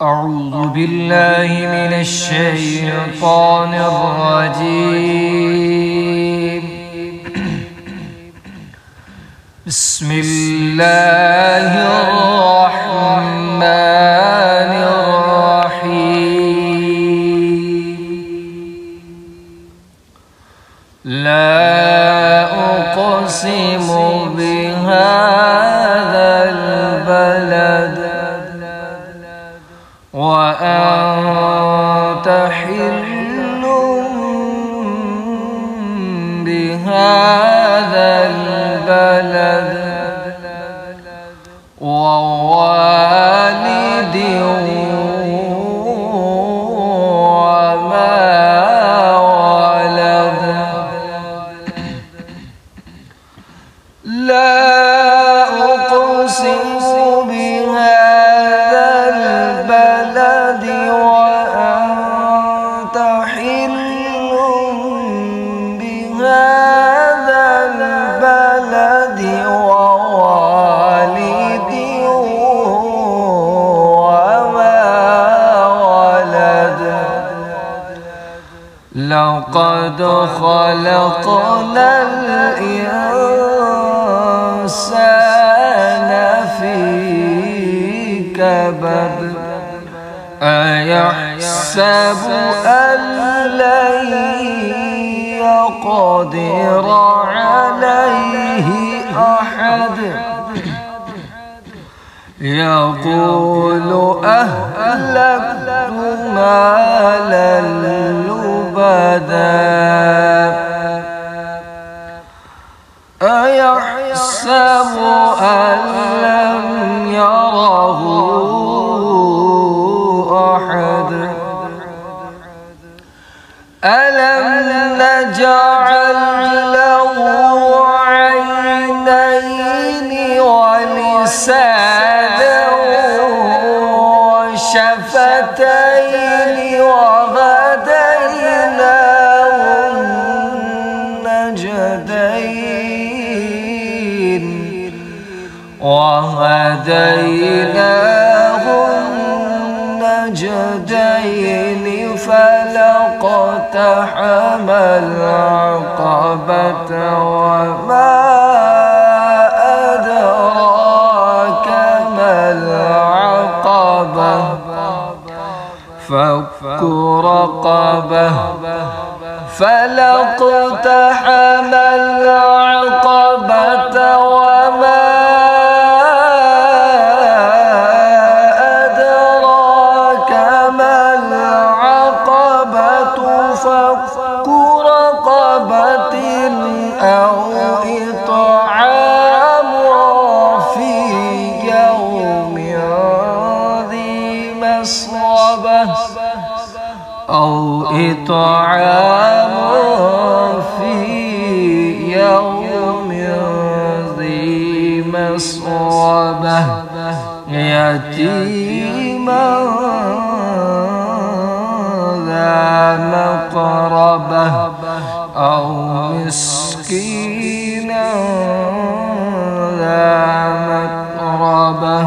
أعوذ بالله من الشيطان الرجيم. بسم الله الرحمن الرحيم. لا أقسم بهذا البلد وأنت حل بهذا البلد ووالد وما ولد. لا أقسم بهذا البلد وأنت حل بهذا البلد ووالد وما ولد. لقد خلقنا الإنسان في كبد. أيحسب أن لن يقدر عليه أحد. يقول أهلكت مالا لبدا. أيحسب أن لم يره أحد. ألم نجعل له عينين ولسانا وشفتين وهديناه النجدين فلاقتحم العقبة وما أدراك ما العقبة. فك رقبة. فلاقتحم العقبة وما أدراك ما العقبة. فك رقبة أو إطعام في يوم ذي مسغبة. أو إطعام في يوم ذي مسغبة. يتيما ذا مقربة أو مسكينا ذا متربة.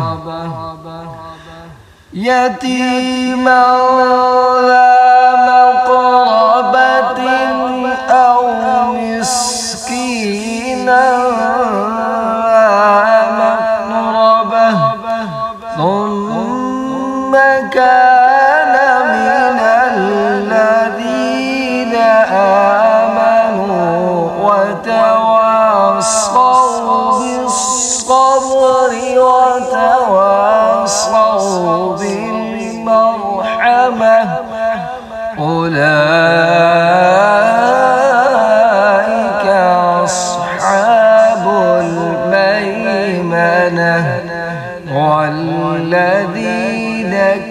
يتيما ذا مقربة أو مسكينا ذا متربة. ثم كان من الذين آمنوا وتواصوا بالصبر وتواصوا بالمرحمة. أولئك أصحاب الميمنة. والذين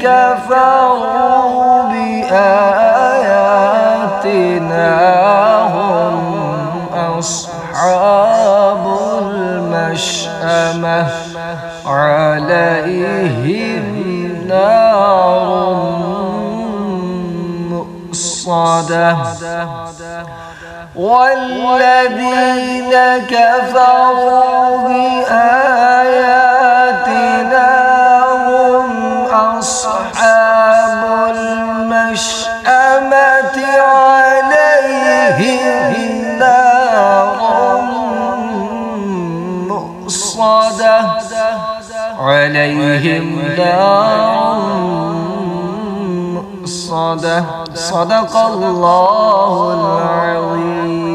كفروا بآياتنا هم أصحاب المشأمة. عليهم نار مؤصدة. والذين كفروا بآياتنا هم أصحاب عليهم نار مؤصدة. صدق الله العظيم.